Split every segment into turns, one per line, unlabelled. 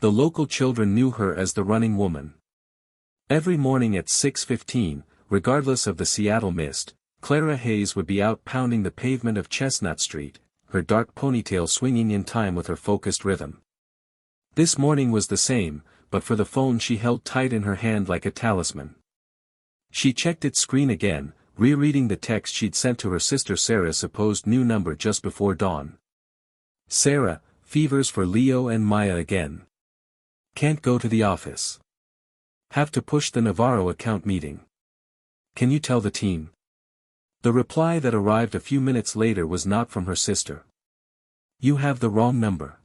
The local children knew her as the running woman. Every morning at 6:15, regardless of the Seattle mist, Clara Hayes would be out pounding the pavement of Chestnut Street, her dark ponytail swinging in time with her focused rhythm. This morning was the same, but for the phone she held tight in her hand like a talisman. She checked its screen again, rereading the text she'd sent to her sister Sarah's supposed new number just before dawn. Sarah, fevers for Leo and Maya again. Can't go to the office. Have to push the Navarro account meeting. Can you tell the team? The reply that arrived a few minutes later was not from her sister. You have the wrong number.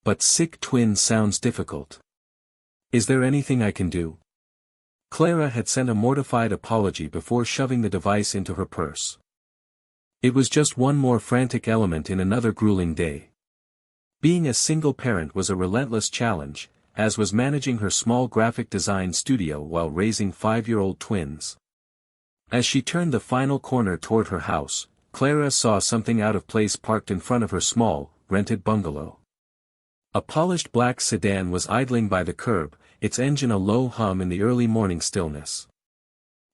But sick twin sounds difficult. Is there anything I can do? Clara had sent a mortified apology before shoving the device into her purse. It was just one more frantic element in another grueling day. Being a single parent was a relentless challenge, as was managing her small graphic design studio while raising 5-year-old twins. As she turned the final corner toward her house, Clara saw something out of place parked in front of her small, rented bungalow. A polished black sedan was idling by the curb, its engine a low hum in the early morning stillness.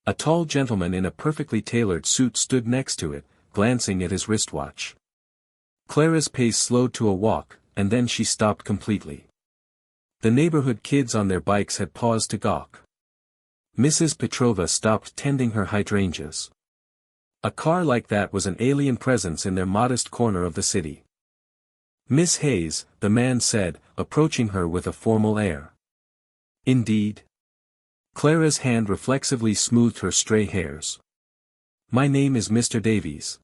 A tall gentleman in a perfectly tailored suit stood next to it, glancing at his wristwatch. Clara's pace slowed to a walk, and then she stopped completely. The neighborhood kids on their bikes had paused to gawk. Mrs. Petrova stopped tending her hydrangeas. A car like that was an alien presence in their modest corner of the city. Miss Hayes, the man said, approaching her with a formal air. Indeed. Clara's hand reflexively smoothed her stray hairs. My name is Mr. Davies.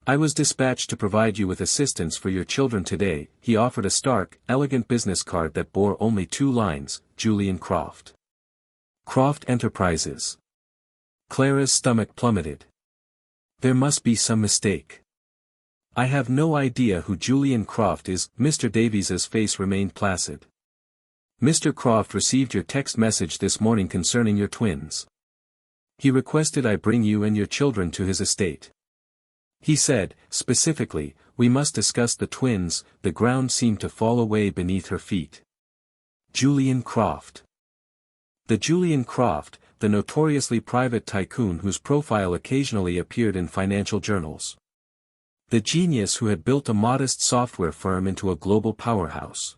I was dispatched to provide you with assistance for your children today. He offered a stark, elegant business card that bore only 2 lines, Julian Croft. Croft Enterprises. Clara's stomach plummeted. There must be some mistake. I have no idea who Julian Croft is. Mr. Davies's face remained placid. Mr. Croft received your text message this morning concerning your twins. He requested I bring you and your children to his estate. He said, specifically, we must discuss the twins. The ground seemed to fall away beneath her feet. Julian Croft. The Julian Croft, the notoriously private tycoon whose profile occasionally appeared in financial journals. The genius who had built a modest software firm into a global powerhouse.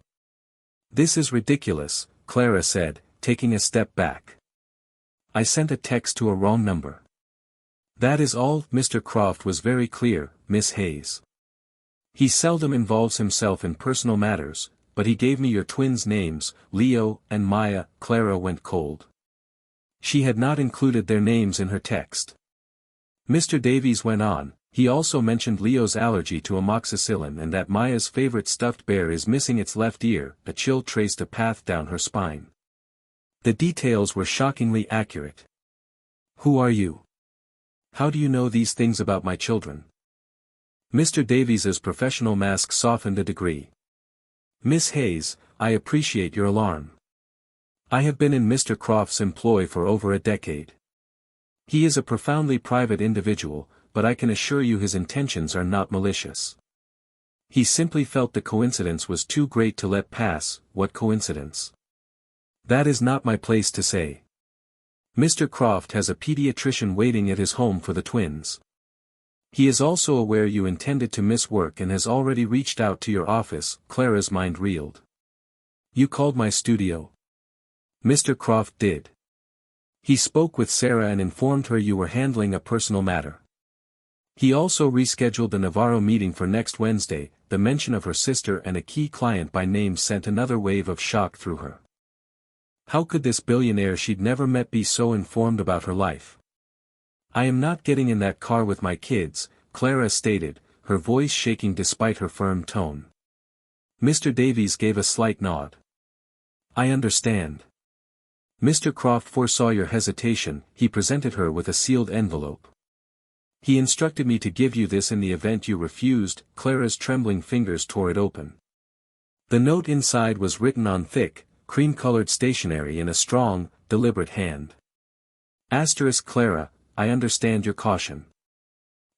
This is ridiculous, Clara said, taking a step back. I sent a text to a wrong number. That is all. Mr. Croft was very clear, Miss Hayes. He seldom involves himself in personal matters, but he gave me your twins' names, Leo and Maya. Clara went cold. She had not included their names in her text. Mr. Davies went on, he also mentioned Leo's allergy to amoxicillin and that Maya's favorite stuffed bear is missing its left ear. A chill traced a path down her spine. The details were shockingly accurate. Who are you? How do you know these things about my children? Mr. Davies's professional mask softened a degree. Miss Hayes, I appreciate your alarm. I have been in Mr. Croft's employ for over a decade. He is a profoundly private individual, but I can assure you his intentions are not malicious. He simply felt the coincidence was too great to let pass. What coincidence? That is not my place to say. Mr. Croft has a pediatrician waiting at his home for the twins. He is also aware you intended to miss work and has already reached out to your office. Clara's mind reeled. You called my studio? Mr. Croft did. He spoke with Sarah and informed her you were handling a personal matter. He also rescheduled the Navarro meeting for next Wednesday. The mention of her sister and a key client by name sent another wave of shock through her. How could this billionaire she'd never met be so informed about her life? I am not getting in that car with my kids, Clara stated, her voice shaking despite her firm tone. Mr. Davies gave a slight nod. I understand. Mr. Croft foresaw your hesitation. He presented her with a sealed envelope. He instructed me to give you this in the event you refused. Clara's trembling fingers tore it open. The note inside was written on thick, cream-colored stationery in a strong, deliberate hand. Asterisk Clara, I understand your caution.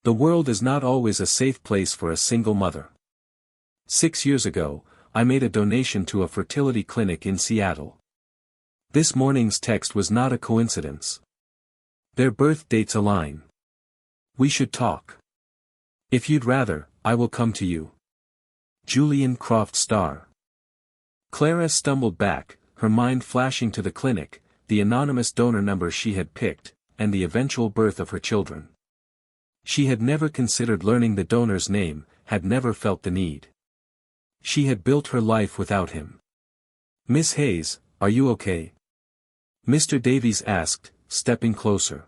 The world is not always a safe place for a single mother. 6 years ago, I made a donation to a fertility clinic in Seattle. This morning's text was not a coincidence. Their birth dates align. We should talk. If you'd rather, I will come to you. Julian Croft Star. Clara stumbled back, her mind flashing to the clinic, the anonymous donor number she had picked, and the eventual birth of her children. She had never considered learning the donor's name, had never felt the need. She had built her life without him. Miss Hayes, are you okay? Mr. Davies asked, stepping closer.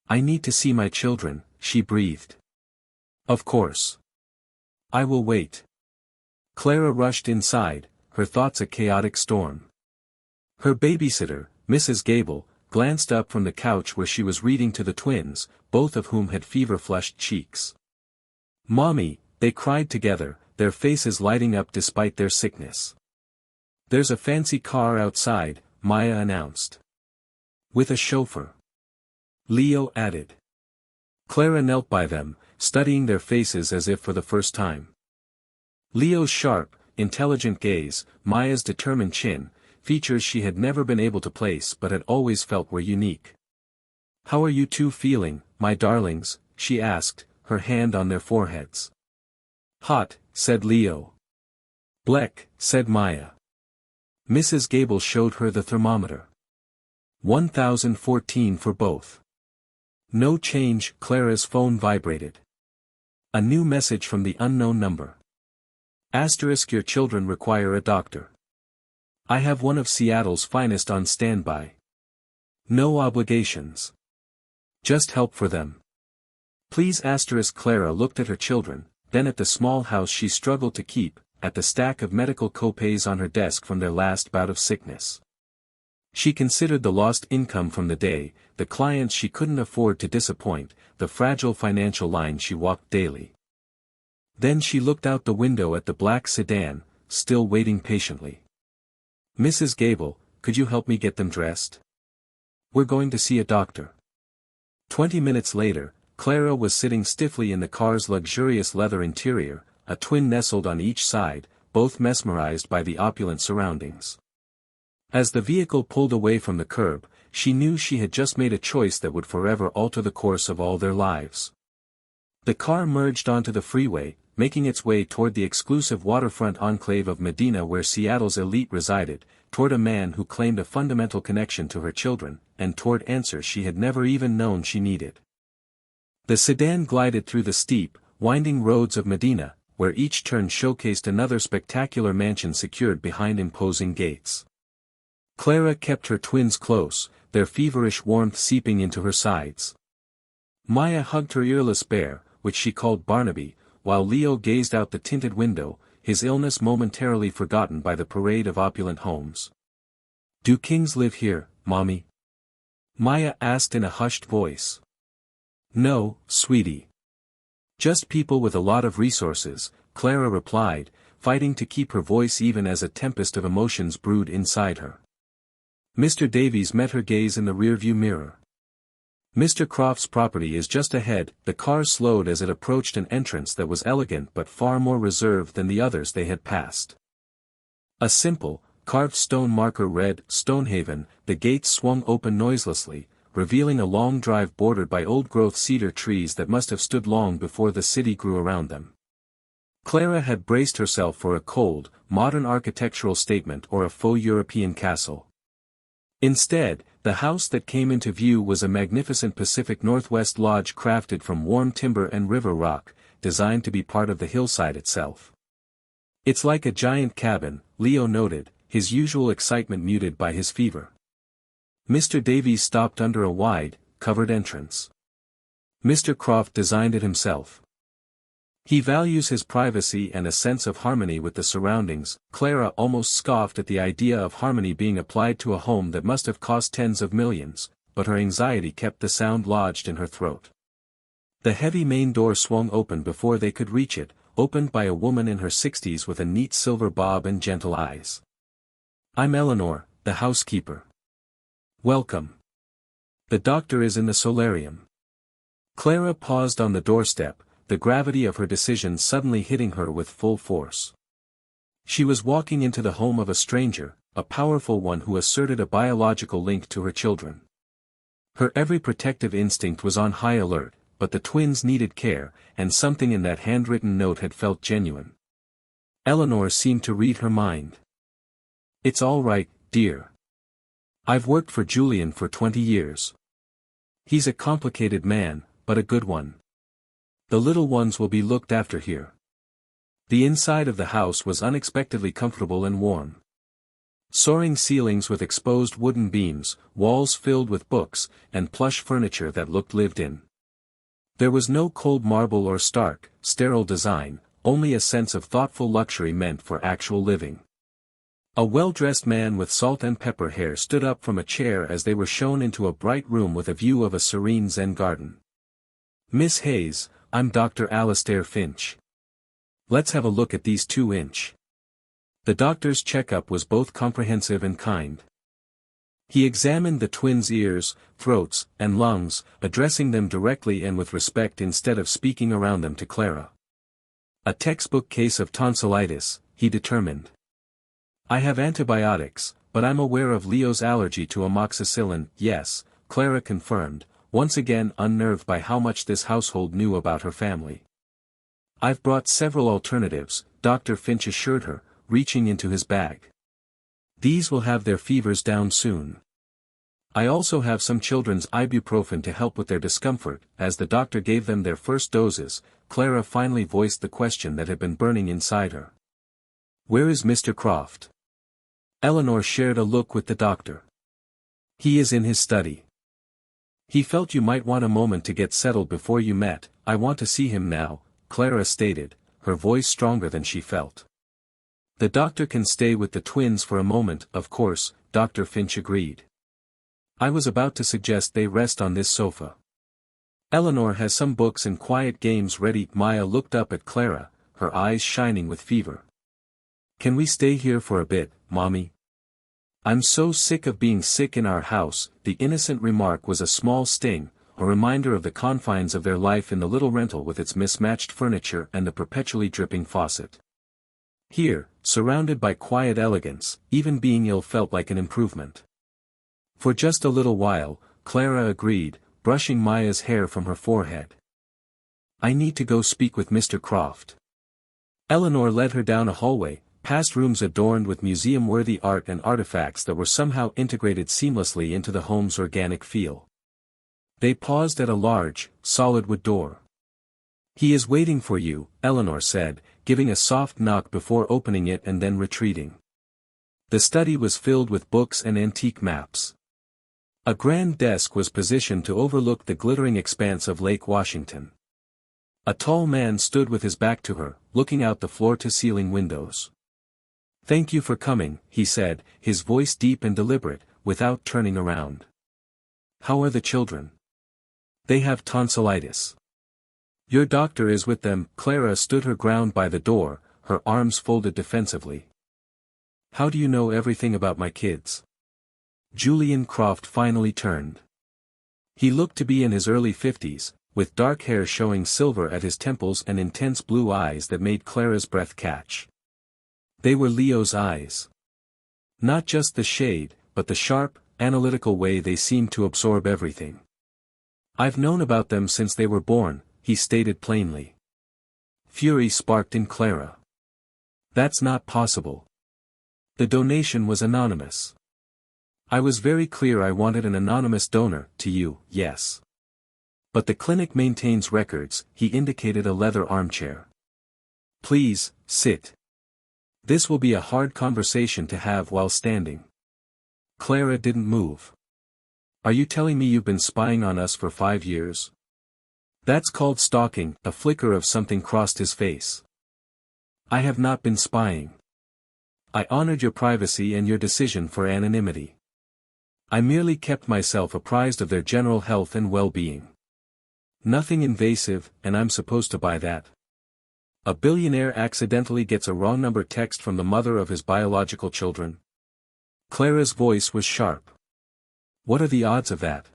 I need to see my children, she breathed. Of course. I will wait. Clara rushed inside, her thoughts a chaotic storm. Her babysitter, Mrs. Gable, glanced up from the couch where she was reading to the twins, both of whom had fever-flushed cheeks. Mommy, they cried together, their faces lighting up despite their sickness. There's a fancy car outside, Maya announced. With a chauffeur. Leo added. Clara knelt by them, studying their faces as if for the first time. Leo's sharp, intelligent gaze, Maya's determined chin, features she had never been able to place but had always felt were unique. How are you two feeling, my darlings? She asked, her hand on their foreheads. Hot, said Leo. Bleck, said Maya. Mrs. Gable showed her the thermometer. 1014 for both. No change. Clara's phone vibrated. A new message from the unknown number. Asterisk, your children require a doctor. I have one of Seattle's finest on standby. No obligations. Just help for them. Please. Asterisk. Clara looked at her children, then at the small house she struggled to keep, at the stack of medical copays on her desk from their last bout of sickness. She considered the lost income from the day, the clients she couldn't afford to disappoint, the fragile financial line she walked daily. Then she looked out the window at the black sedan, still waiting patiently. Mrs. Gable, could you help me get them dressed? We're going to see a doctor. 20 minutes later, Clara was sitting stiffly in the car's luxurious leather interior, a twin nestled on each side, both mesmerized by the opulent surroundings. As the vehicle pulled away from the curb, she knew she had just made a choice that would forever alter the course of all their lives. The car merged onto the freeway, making its way toward the exclusive waterfront enclave of Medina where Seattle's elite resided, toward a man who claimed a fundamental connection to her children, and toward answers she had never even known she needed. The sedan glided through the steep, winding roads of Medina, where each turn showcased another spectacular mansion secured behind imposing gates. Clara kept her twins close, their feverish warmth seeping into her sides. Maya hugged her earless bear, which she called Barnaby, while Leo gazed out the tinted window, his illness momentarily forgotten by the parade of opulent homes. Do kings live here, Mommy? Maya asked in a hushed voice. No, sweetie. Just people with a lot of resources, Clara replied, fighting to keep her voice even as a tempest of emotions brewed inside her. Mr. Davies met her gaze in the rearview mirror. Mr. Croft's property is just ahead. The car slowed as it approached an entrance that was elegant but far more reserved than the others they had passed. A simple, carved stone marker read, Stonehaven. The gates swung open noiselessly, revealing a long drive bordered by old-growth cedar trees that must have stood long before the city grew around them. Clara had braced herself for a cold, modern architectural statement or a faux European castle. Instead, the house that came into view was a magnificent Pacific Northwest lodge crafted from warm timber and river rock, designed to be part of the hillside itself. It's like a giant cabin, Leo noted, his usual excitement muted by his fever. Mr. Davies stopped under a wide, covered entrance. Mr. Croft designed it himself. He values his privacy and a sense of harmony with the surroundings. Clara almost scoffed at the idea of harmony being applied to a home that must have cost tens of millions, but her anxiety kept the sound lodged in her throat. The heavy main door swung open before they could reach it, opened by a woman in her 60s with a neat silver bob and gentle eyes. I'm Eleanor, the housekeeper. Welcome. The doctor is in the solarium. Clara paused on the doorstep, the gravity of her decision suddenly hitting her with full force. She was walking into the home of a stranger, a powerful one who asserted a biological link to her children. Her every protective instinct was on high alert, but the twins needed care, and something in that handwritten note had felt genuine. Eleanor seemed to read her mind. "It's all right, dear. I've worked for Julian for 20 years. He's a complicated man, but a good one. The little ones will be looked after here." The inside of the house was unexpectedly comfortable and warm. Soaring ceilings with exposed wooden beams, walls filled with books, and plush furniture that looked lived in. There was no cold marble or stark, sterile design, only a sense of thoughtful luxury meant for actual living. A well-dressed man with salt and pepper hair stood up from a chair as they were shown into a bright room with a view of a serene Zen garden. "Miss Hayes, I'm Dr. Alastair Finch. Let's have a look at these 2-inch." The doctor's checkup was both comprehensive and kind. He examined the twins' ears, throats, and lungs, addressing them directly and with respect instead of speaking around them to Clara. "A textbook case of tonsillitis," he determined. "I have antibiotics, but I'm aware of Leo's allergy to amoxicillin." "Yes," Clara confirmed, once again unnerved by how much this household knew about her family. "I've brought several alternatives," Dr. Finch assured her, reaching into his bag. "These will have their fevers down soon. I also have some children's ibuprofen to help with their discomfort." As the doctor gave them their first doses, Clara finally voiced the question that had been burning inside her. "Where is Mr. Croft?" Eleanor shared a look with the doctor. "He is in his study. He felt you might want a moment to get settled before you met." "I want to see him now," Clara stated, her voice stronger than she felt. "The doctor can stay with the twins for a moment." "Of course," Dr. Finch agreed. "I was about to suggest they rest on this sofa. Eleanor has some books and quiet games ready." Maya looked up at Clara, her eyes shining with fever. "Can we stay here for a bit, Mommy? I'm so sick of being sick in our house." The innocent remark was a small sting, a reminder of the confines of their life in the little rental with its mismatched furniture and the perpetually dripping faucet. Here, surrounded by quiet elegance, even being ill felt like an improvement. "For just a little while," Clara agreed, brushing Maya's hair from her forehead. "I need to go speak with Mr. Croft." Eleanor led her down a hallway, past rooms adorned with museum-worthy art and artifacts that were somehow integrated seamlessly into the home's organic feel. They paused at a large, solid wood door. "He is waiting for you," Eleanor said, giving a soft knock before opening it and then retreating. The study was filled with books and antique maps. A grand desk was positioned to overlook the glittering expanse of Lake Washington. A tall man stood with his back to her, looking out the floor-to-ceiling windows. "Thank you for coming," he said, his voice deep and deliberate, without turning around. "How are the children?" "They have tonsillitis. Your doctor is with them." Clara stood her ground by the door, her arms folded defensively. "How do you know everything about my kids?" Julian Croft finally turned. He looked to be in his early 50s, with dark hair showing silver at his temples and intense blue eyes that made Clara's breath catch. They were Leo's eyes. Not just the shade, but the sharp, analytical way they seemed to absorb everything. "I've known about them since they were born," he stated plainly. Fury sparked in Clara. "That's not possible. The donation was anonymous." "I was very clear I wanted an anonymous donor." "To you, yes. But the clinic maintains records." He indicated a leather armchair. "Please, sit. This will be a hard conversation to have while standing." Clara didn't move. "Are you telling me you've been spying on us for 5 years? That's called stalking." A flicker of something crossed his face. "I have not been spying. I honored your privacy and your decision for anonymity. I merely kept myself apprised of their general health and well-being. Nothing invasive, and I'm supposed to buy that. A billionaire accidentally gets a wrong number text from the mother of his biological children." Clara's voice was sharp. "What are the odds of that?"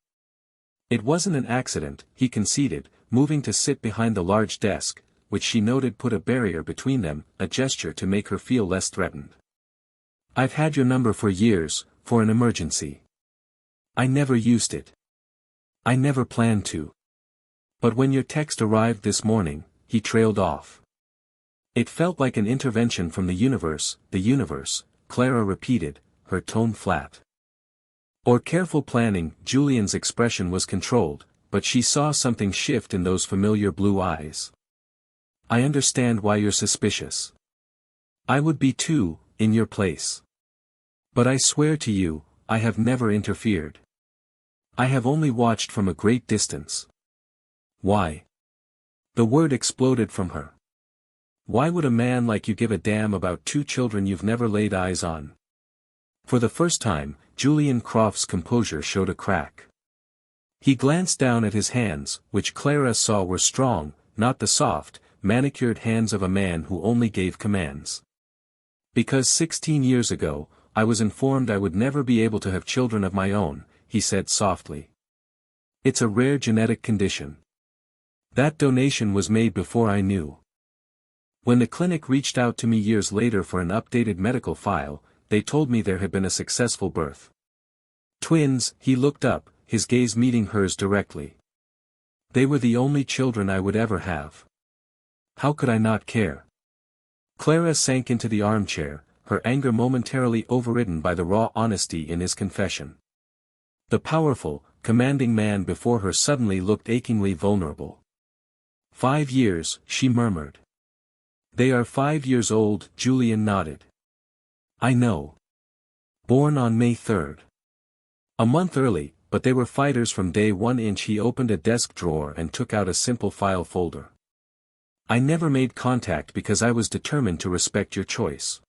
"It wasn't an accident," he conceded, moving to sit behind the large desk, which she noted put a barrier between them, a gesture to make her feel less threatened. "I've had your number for years, for an emergency. I never used it. I never planned to. But when your text arrived this morning," he trailed off. "It felt like an intervention from the universe," Clara repeated, her tone flat. "Or careful planning." Julian's expression was controlled, but she saw something shift in those familiar blue eyes. "I understand why you're suspicious. I would be too, in your place. But I swear to you, I have never interfered. I have only watched from a great distance." "Why?" The word exploded from her. "Why would a man like you give a damn about two children you've never laid eyes on?" For the first time, Julian Croft's composure showed a crack. He glanced down at his hands, which Clara saw were strong, not the soft, manicured hands of a man who only gave commands. "Because 16 years ago, I was informed I would never be able to have children of my own," he said softly. "It's a rare genetic condition. That donation was made before I knew. When the clinic reached out to me years later for an updated medical file, they told me there had been a successful birth. Twins." He looked up, his gaze meeting hers directly. "They were the only children I would ever have. How could I not care?" Clara sank into the armchair, her anger momentarily overridden by the raw honesty in his confession. The powerful, commanding man before her suddenly looked achingly vulnerable. 5 years, she murmured. "They are 5 years old," Julian nodded. "I know. Born on May 3rd. A month early, but they were fighters from day one." He opened a desk drawer and took out a simple file folder. "I never made contact because I was determined to respect your choice.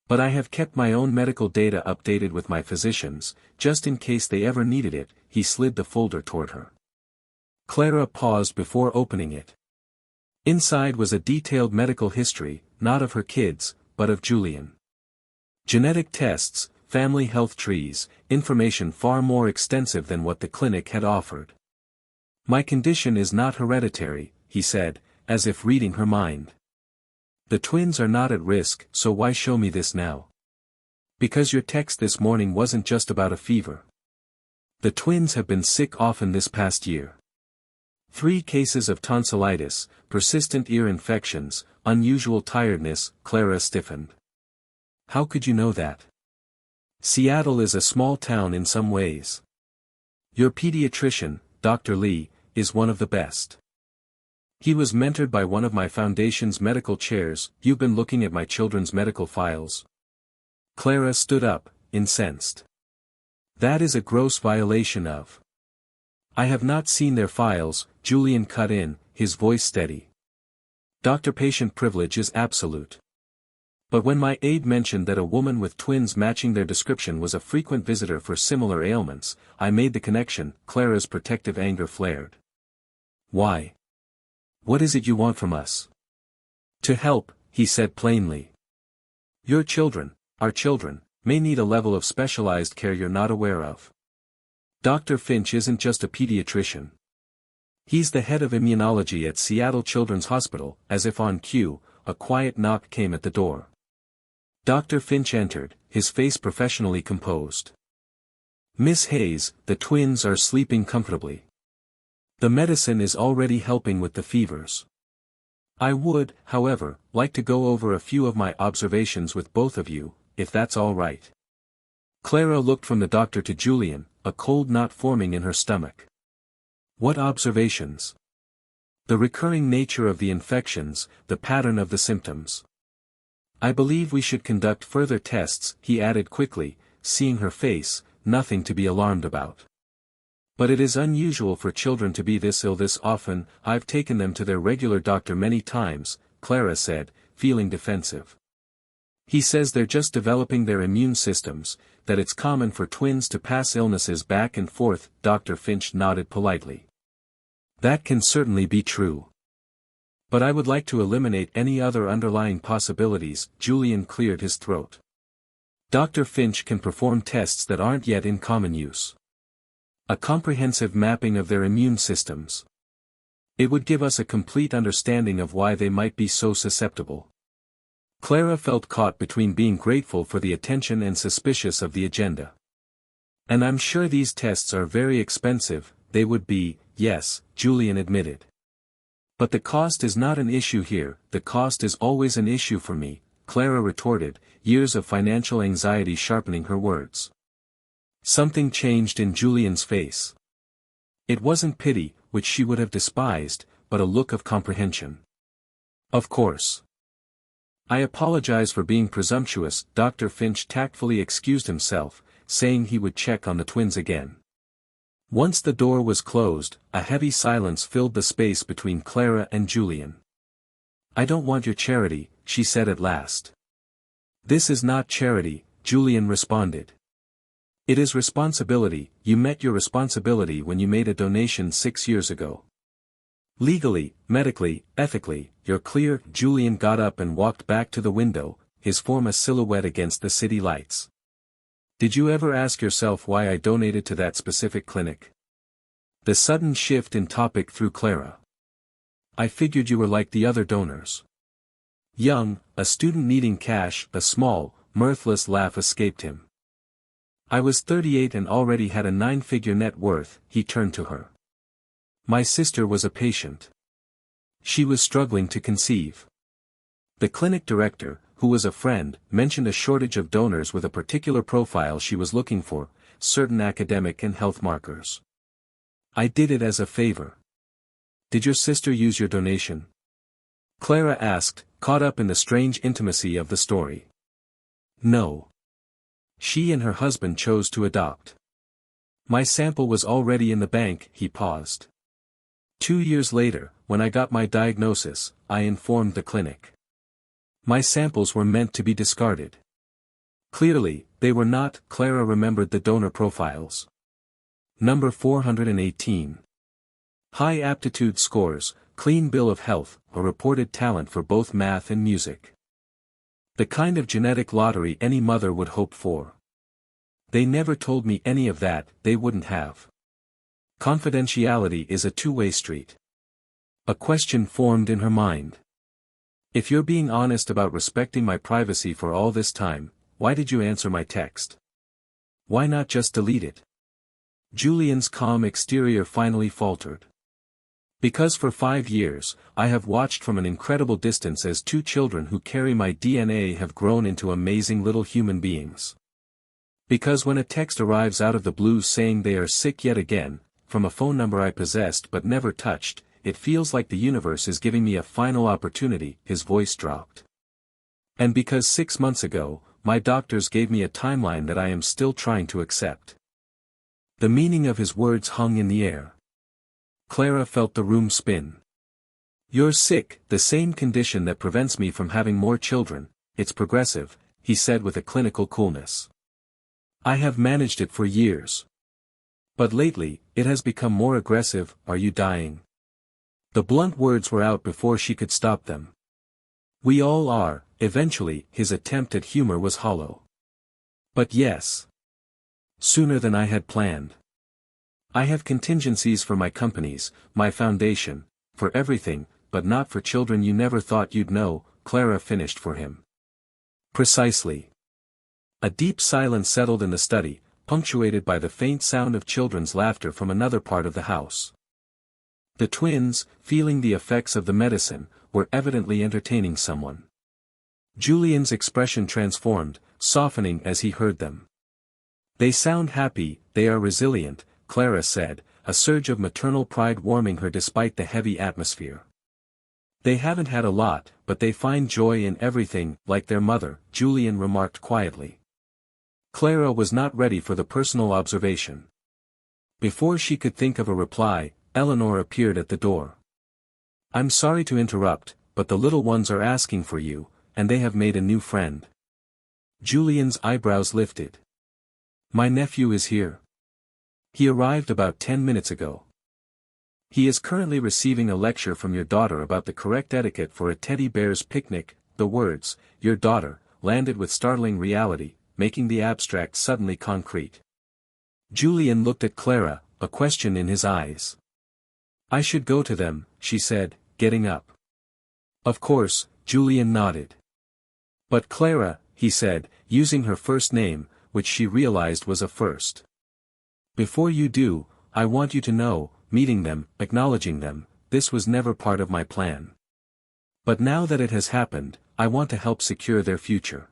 But I have kept my own medical data updated with my physicians, just in case they ever needed it." He slid the folder toward her. Clara paused before opening it. Inside was a detailed medical history, not of her kids, but of Julian. Genetic tests, family health trees, information far more extensive than what the clinic had offered. "My condition is not hereditary," he said, as if reading her mind. "The twins are not at risk, so why show me this now? Because your text this morning wasn't just about a fever. The twins have been sick often this past year. 3 cases of tonsillitis, persistent ear infections, unusual tiredness." Clara stiffened. "How could you know that? Seattle is a small town in some ways. Your pediatrician, Dr. Lee, is one of the best. He was mentored by one of my foundation's medical chairs." "You've been looking at my children's medical files?" Clara stood up, incensed. "That is a gross violation of—" "I have not seen their files," Julian cut in, his voice steady. "Doctor-patient privilege is absolute. But when my aide mentioned that a woman with twins matching their description was a frequent visitor for similar ailments, I made the connection." Clara's protective anger flared. "Why? What is it you want from us?" "To help," he said plainly. "Your children, our children, may need a level of specialized care you're not aware of. Dr. Finch isn't just a pediatrician. He's the head of immunology at Seattle Children's Hospital." As if on cue, a quiet knock came at the door. Dr. Finch entered, his face professionally composed. "Miss Hayes, the twins are sleeping comfortably. The medicine is already helping with the fevers. I would, however, like to go over a few of my observations with both of you, if that's all right." Clara looked from the doctor to Julian, a cold knot forming in her stomach. "What observations?" "The recurring nature of the infections, the pattern of the symptoms. I believe we should conduct further tests," he added quickly, seeing her face. "Nothing to be alarmed about. But it is unusual for children to be this ill this often." "I've taken them to their regular doctor many times," Clara said, feeling defensive. "He says they're just developing their immune systems, that it's common for twins to pass illnesses back and forth." Dr. Finch nodded politely. "That can certainly be true. But I would like to eliminate any other underlying possibilities." Julian cleared his throat. "Dr. Finch can perform tests that aren't yet in common use. A comprehensive mapping of their immune systems. It would give us a complete understanding of why they might be so susceptible. Clara felt caught between being grateful for the attention and suspicious of the agenda. And I'm sure these tests are very expensive. They would be, yes, Julian admitted. But the cost is not an issue here. The cost is always an issue for me, Clara retorted, years of financial anxiety sharpening her words. Something changed in Julian's face. It wasn't pity, which she would have despised, but a look of comprehension. Of course. I apologize for being presumptuous. Dr. Finch tactfully excused himself, saying he would check on the twins again. Once the door was closed, a heavy silence filled the space between Clara and Julian. I don't want your charity, she said at last. This is not charity, Julian responded. It is responsibility. You met your responsibility when you made a donation 6 years ago. Legally, medically, ethically, you're clear. Julian got up and walked back to the window, his form a silhouette against the city lights. Did you ever ask yourself why I donated to that specific clinic? The sudden shift in topic threw Clara. I figured you were like the other donors. Young, a student needing cash. A small, mirthless laugh escaped him. I was 38 and already had a 9-figure net worth. He turned to her. My sister was a patient. She was struggling to conceive. The clinic director, who was a friend, mentioned a shortage of donors with a particular profile she was looking for, certain academic and health markers. I did it as a favor. Did your sister use your donation? Clara asked, caught up in the strange intimacy of the story. No. She and her husband chose to adopt. My sample was already in the bank. He paused. 2 years later, when I got my diagnosis, I informed the clinic. My samples were meant to be discarded. Clearly, they were not. Clara remembered the donor profiles. Number 418. High aptitude scores, clean bill of health, a reported talent for both math and music. The kind of genetic lottery any mother would hope for. They never told me any of that. They wouldn't have. Confidentiality is a two-way street. A question formed in her mind. If you're being honest about respecting my privacy for all this time, why did you answer my text? Why not just delete it? Julian's calm exterior finally faltered. Because for 5 years, I have watched from an incredible distance as 2 children who carry my DNA have grown into amazing little human beings. Because when a text arrives out of the blue saying they are sick yet again, from a phone number I possessed but never touched, it feels like the universe is giving me a final opportunity. His voice dropped. And because 6 months ago, my doctors gave me a timeline that I am still trying to accept. The meaning of his words hung in the air. Clara felt the room spin. You're sick, the same condition that prevents me from having more children. It's progressive, he said with a clinical coolness. I have managed it for years. But lately, it has become more aggressive. Are you dying? The blunt words were out before she could stop them. We all are. Eventually, his attempt at humor was hollow. But yes. Sooner than I had planned. I have contingencies for my companies, my foundation, for everything, but not for children you never thought you'd know, Clara finished for him. Precisely. A deep silence settled in the study, punctuated by the faint sound of children's laughter from another part of the house. The twins, feeling the effects of the medicine, were evidently entertaining someone. Julian's expression transformed, softening as he heard them. They sound happy, they are resilient, Clara said, a surge of maternal pride warming her despite the heavy atmosphere. They haven't had a lot, but they find joy in everything, like their mother, Julian remarked quietly. Clara was not ready for the personal observation. Before she could think of a reply, Eleanor appeared at the door. I'm sorry to interrupt, but the little ones are asking for you, and they have made a new friend. Julian's eyebrows lifted. My nephew is here. He arrived about 10 minutes ago. He is currently receiving a lecture from your daughter about the correct etiquette for a teddy bear's picnic. The words, your daughter, landed with startling reality, making the abstract suddenly concrete. Julian looked at Clara, a question in his eyes. I should go to them, she said, getting up. Of course, Julian nodded. But Clara, he said, using her first name, which she realized was a first. Before you do, I want you to know, meeting them, acknowledging them, this was never part of my plan. But now that it has happened, I want to help secure their future.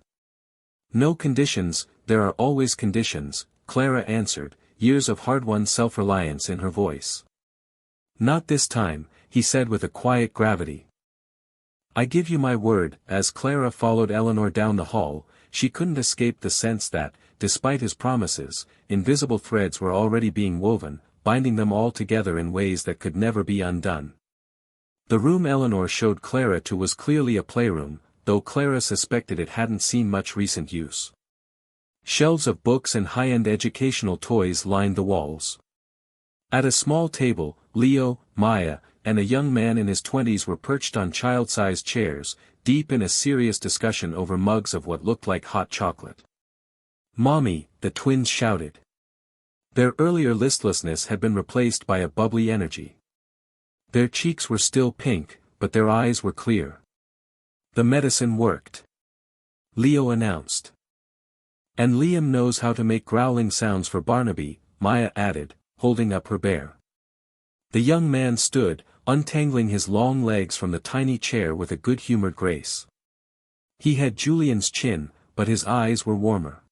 No conditions, there are always conditions, Clara answered, years of hard-won self-reliance in her voice. Not this time, he said with a quiet gravity. I give you my word. As Clara followed Eleanor down the hall, she couldn't escape the sense that, despite his promises, invisible threads were already being woven, binding them all together in ways that could never be undone. The room Eleanor showed Clara to was clearly a playroom, though Clara suspected it hadn't seen much recent use. Shelves of books and high-end educational toys lined the walls. At a small table, Leo, Maya, and a young man in his 20s were perched on child-sized chairs, deep in a serious discussion over mugs of what looked like hot chocolate. "Mommy," the twins shouted. Their earlier listlessness had been replaced by a bubbly energy. Their cheeks were still pink, but their eyes were clear. The medicine worked, Leo announced. And Liam knows how to make growling sounds for Barnaby, Maya added, holding up her bear. The young man stood, untangling his long legs from the tiny chair with a good-humored grace. He had Julian's chin, but his eyes were warmer.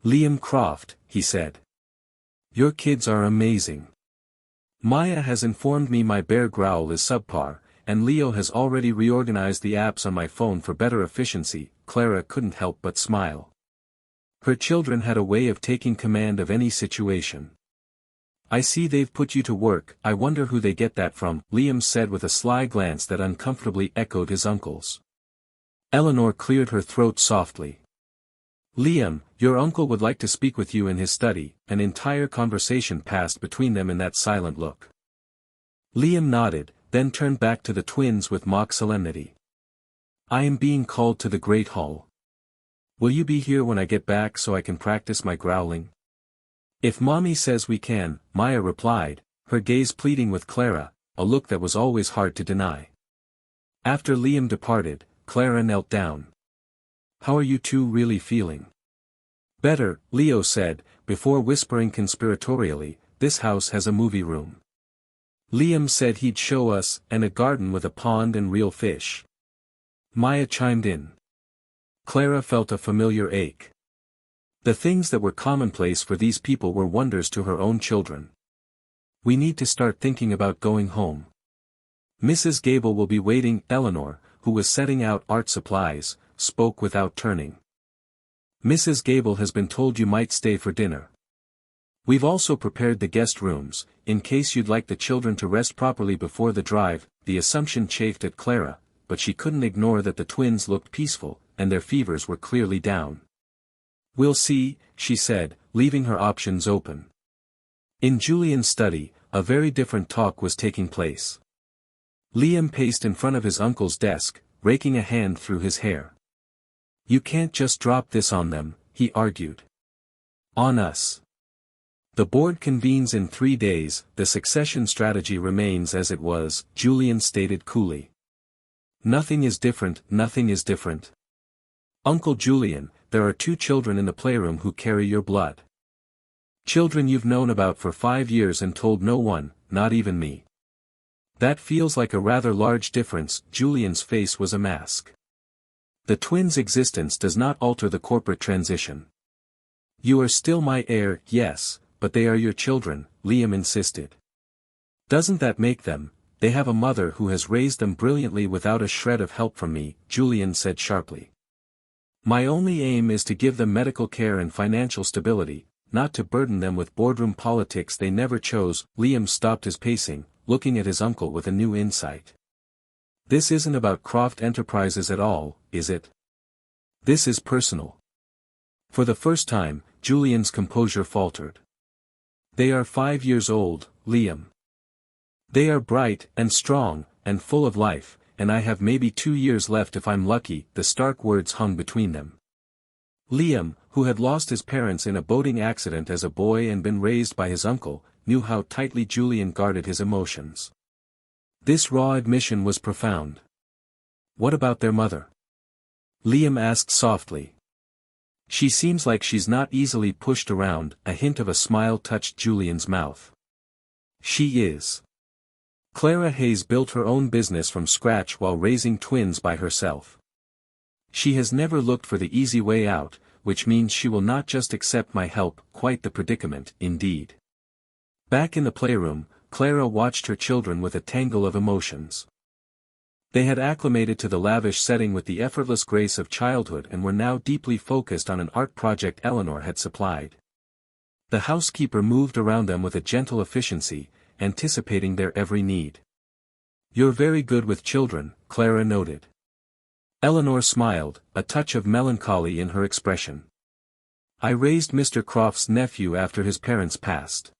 "Liam Croft," he said. "Your kids are amazing. Maya has informed me my bear growl is subpar, and Leo has already reorganized the apps on my phone for better efficiency." Clara couldn't help but smile. Her children had a way of taking command of any situation. "I see they've put you to work. I wonder who they get that from," Liam said with a sly glance that uncomfortably echoed his uncle's. Eleanor cleared her throat softly. "Liam, your uncle would like to speak with you in his study." An entire conversation passed between them in that silent look. Liam nodded, then turned back to the twins with mock solemnity. "I am being called to the Great Hall. Will you be here when I get back so I can practice my growling?" "If Mommy says we can," Maya replied, her gaze pleading with Clara, a look that was always hard to deny. After Liam departed, Clara knelt down. "How are you two really feeling?" "Better," Leo said, before whispering conspiratorially, "this house has a movie room. Liam said he'd show us, and a garden with a pond and real fish." Maya chimed in. Clara felt a familiar ache. The things that were commonplace for these people were wonders to her own children. "We need to start thinking about going home. Mrs. Gable will be waiting." Eleanor, who was setting out art supplies, spoke without turning. "Mrs. Gable has been told you might stay for dinner. We've also prepared the guest rooms, in case you'd like the children to rest properly before the drive." The assumption chafed at Clara, but she couldn't ignore that the twins looked peaceful, and their fevers were clearly down. "We'll see," she said, leaving her options open. In Julian's study, a very different talk was taking place. Liam paced in front of his uncle's desk, raking a hand through his hair. "You can't just drop this on them," he argued. "On us. The board convenes in 3 days, the succession strategy remains as it was," Julian stated coolly. "Nothing is different, nothing is different. Uncle Julian, there are 2 children in the playroom who carry your blood. Children you've known about for 5 years and told no one, not even me. That feels like a rather large difference." Julian's face was a mask. "The twins' existence does not alter the corporate transition. You are still my heir, yes, but they are your children," Liam insisted. "Doesn't that make them? They have a mother who has raised them brilliantly without a shred of help from me," Julian said sharply. "My only aim is to give them medical care and financial stability, not to burden them with boardroom politics they never chose." Liam stopped his pacing, looking at his uncle with a new insight. "This isn't about Croft Enterprises at all, is it? This is personal." For the first time, Julian's composure faltered. "They are 5 years old, Liam. They are bright, and strong, and full of life, and I have maybe 2 years left if I'm lucky." The stark words hung between them. Liam, who had lost his parents in a boating accident as a boy and been raised by his uncle, knew how tightly Julian guarded his emotions. This raw admission was profound. What about their mother? Liam asked softly. She seems like she's not easily pushed around. A hint of a smile touched Julian's mouth. She is. Clara Hayes built her own business from scratch while raising twins by herself. She has never looked for the easy way out, which means she will not just accept my help. Quite the predicament, indeed. Back in the playroom, Clara watched her children with a tangle of emotions. They had acclimated to the lavish setting with the effortless grace of childhood and were now deeply focused on an art project Eleanor had supplied. The housekeeper moved around them with a gentle efficiency, anticipating their every need. "You're very good with children," Clara noted. Eleanor smiled, a touch of melancholy in her expression. "I raised Mr. Croft's nephew after his parents passed.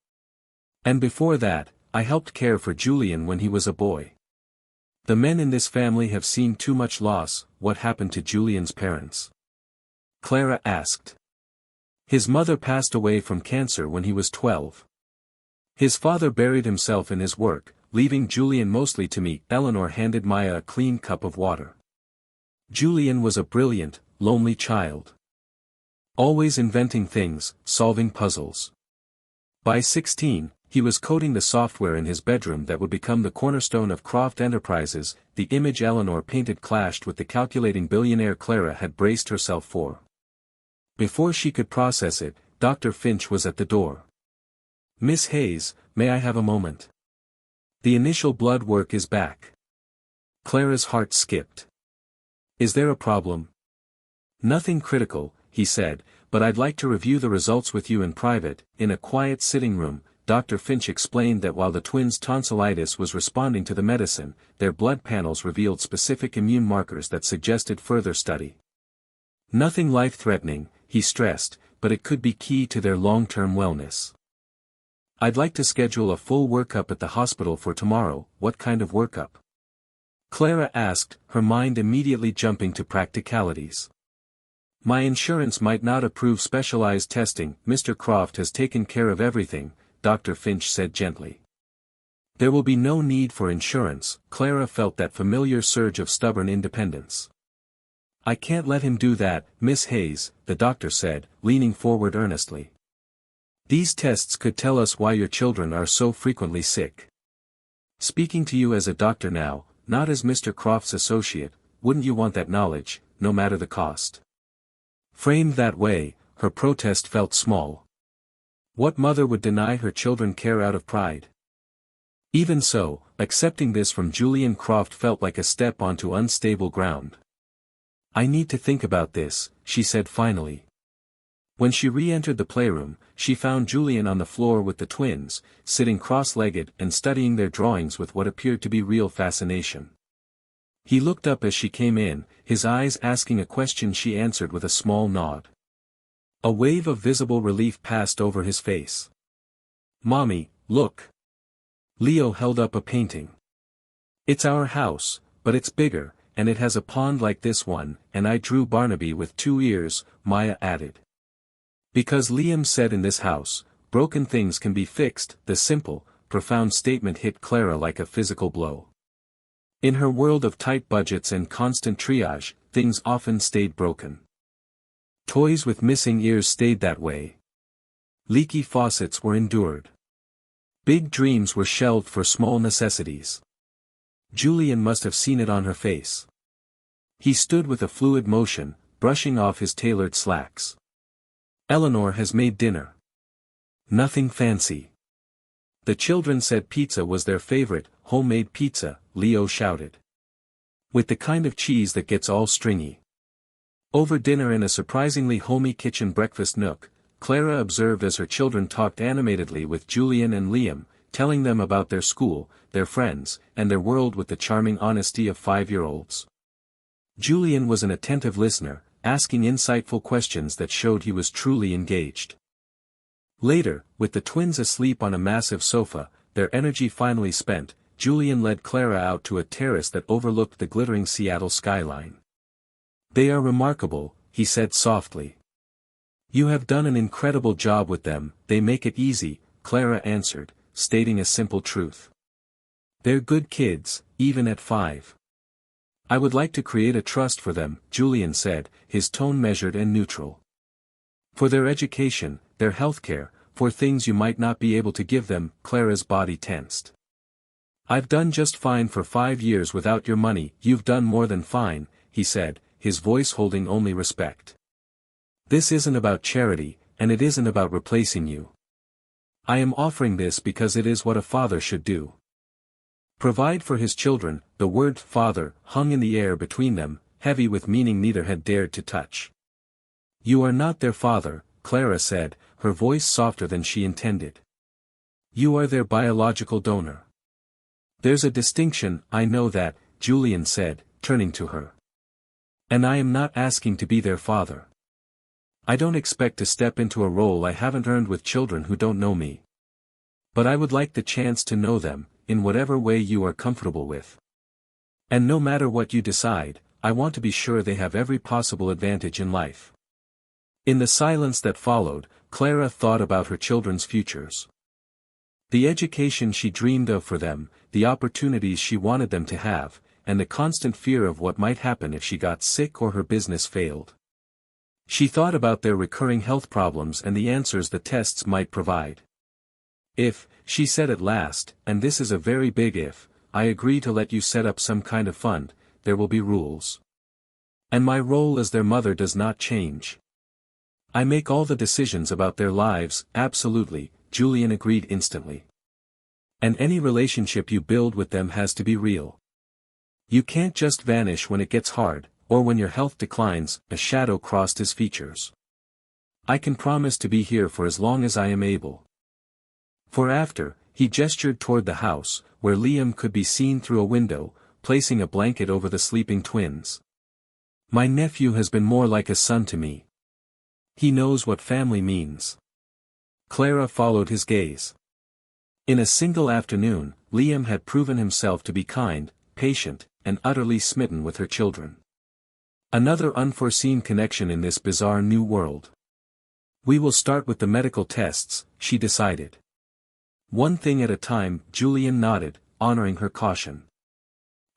And before that, I helped care for Julian when he was a boy. The men in this family have seen too much loss." "What happened to Julian's parents?" Clara asked. "His mother passed away from cancer when he was 12. His father buried himself in his work, leaving Julian mostly to me." Eleanor handed Maya a clean cup of water. "Julian was a brilliant, lonely child. Always inventing things, solving puzzles. By 16, he was coding the software in his bedroom that would become the cornerstone of Croft Enterprises." The image Eleanor painted clashed with the calculating billionaire Clara had braced herself for. Before she could process it, Dr. Finch was at the door. "Miss Hayes, may I have a moment? The initial blood work is back." Clara's heart skipped. "Is there a problem?" "Nothing critical," he said, "but I'd like to review the results with you in private." In a quiet sitting room, Dr. Finch explained that while the twins' tonsillitis was responding to the medicine, their blood panels revealed specific immune markers that suggested further study. "Nothing life-threatening," he stressed, "but it could be key to their long-term wellness. I'd like to schedule a full workup at the hospital for tomorrow." "What kind of workup?" Clara asked, her mind immediately jumping to practicalities. "My insurance might not approve specialized testing." "Mr. Croft has taken care of everything," Dr. Finch said gently. "There will be no need for insurance." Clara felt that familiar surge of stubborn independence. "I can't let him do that, Miss Hayes," the doctor said, leaning forward earnestly. "These tests could tell us why your children are so frequently sick. Speaking to you as a doctor now, not as Mr. Croft's associate, wouldn't you want that knowledge, no matter the cost?" Framed that way, her protest felt small. What mother would deny her children care out of pride? Even so, accepting this from Julian Croft felt like a step onto unstable ground. "I need to think about this," she said finally. When she re-entered the playroom, she found Julian on the floor with the twins, sitting cross-legged and studying their drawings with what appeared to be real fascination. He looked up as she came in, his eyes asking a question she answered with a small nod. A wave of visible relief passed over his face. "Mommy, look." Leo held up a painting. "It's our house, but it's bigger, and it has a pond like this one, and I drew Barnaby with 2 ears," Maya added. "Because Liam said in this house, broken things can be fixed." The simple, profound statement hit Clara like a physical blow. In her world of tight budgets and constant triage, things often stayed broken. Toys with missing ears stayed that way. Leaky faucets were endured. Big dreams were shelved for small necessities. Julian must have seen it on her face. He stood with a fluid motion, brushing off his tailored slacks. "Eleanor has made dinner. Nothing fancy." The children said pizza was their favorite. "Homemade pizza," Leo shouted. "With the kind of cheese that gets all stringy." Over dinner in a surprisingly homey kitchen breakfast nook, Clara observed as her children talked animatedly with Julian and Liam, telling them about their school, their friends, and their world with the charming honesty of 5-year-olds. Julian was an attentive listener, asking insightful questions that showed he was truly engaged. Later, with the twins asleep on a massive sofa, their energy finally spent, Julian led Clara out to a terrace that overlooked the glittering Seattle skyline. "They are remarkable," he said softly. "You have done an incredible job with them." "They make it easy," Clara answered, stating a simple truth. They're good kids, even at 5. I would like to create a trust for them, Julian said, his tone measured and neutral. For their education, their healthcare, for things you might not be able to give them. Clara's body tensed. I've done just fine for 5 years without your money. You've done more than fine, he said, his voice holding only respect. This isn't about charity, and it isn't about replacing you. I am offering this because it is what a father should do. Provide for his children. The word father hung in the air between them, heavy with meaning neither had dared to touch. You are not their father, Clara said, her voice softer than she intended. You are their biological donor. There's a distinction, I know that, Julian said, turning to her. And I am not asking to be their father. I don't expect to step into a role I haven't earned with children who don't know me. But I would like the chance to know them, in whatever way you are comfortable with. And no matter what you decide, I want to be sure they have every possible advantage in life. In the silence that followed, Clara thought about her children's futures. The education she dreamed of for them, the opportunities she wanted them to have, and the constant fear of what might happen if she got sick or her business failed. She thought about their recurring health problems and the answers the tests might provide. If, she said at last, and this is a very big if, I agree to let you set up some kind of fund, there will be rules. And my role as their mother does not change. I make all the decisions about their lives. Absolutely, Julian agreed instantly. And any relationship you build with them has to be real. You can't just vanish when it gets hard, or when your health declines. A shadow crossed his features. I can promise to be here for as long as I am able. For after, he gestured toward the house, where Liam could be seen through a window, placing a blanket over the sleeping twins. My nephew has been more like a son to me. He knows what family means. Clara followed his gaze. In a single afternoon, Liam had proven himself to be kind, patient, and utterly smitten with her children. Another unforeseen connection in this bizarre new world. We will start with the medical tests, she decided. One thing at a time, Julian nodded, honoring her caution.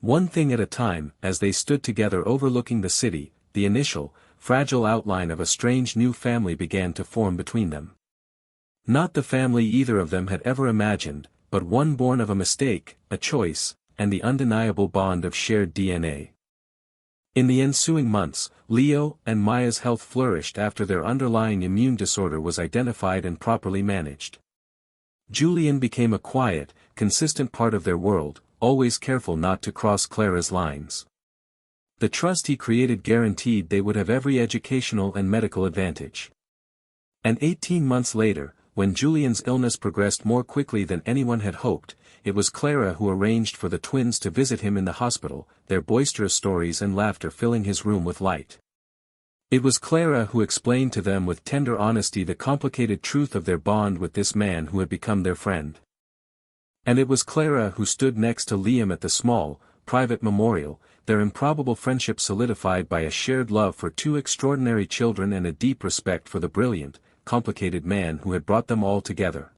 One thing at a time. As they stood together overlooking the city, the initial, fragile outline of a strange new family began to form between them. Not the family either of them had ever imagined, but one born of a mistake, a choice, and the undeniable bond of shared DNA. In the ensuing months, Leo and Maya's health flourished after their underlying immune disorder was identified and properly managed. Julian became a quiet, consistent part of their world, always careful not to cross Clara's lines. The trust he created guaranteed they would have every educational and medical advantage. And 18 months later, when Julian's illness progressed more quickly than anyone had hoped, it was Clara who arranged for the twins to visit him in the hospital, their boisterous stories and laughter filling his room with light. It was Clara who explained to them with tender honesty the complicated truth of their bond with this man who had become their friend. And it was Clara who stood next to Liam at the small, private memorial, their improbable friendship solidified by a shared love for 2 extraordinary children and a deep respect for the brilliant, complicated man who had brought them all together.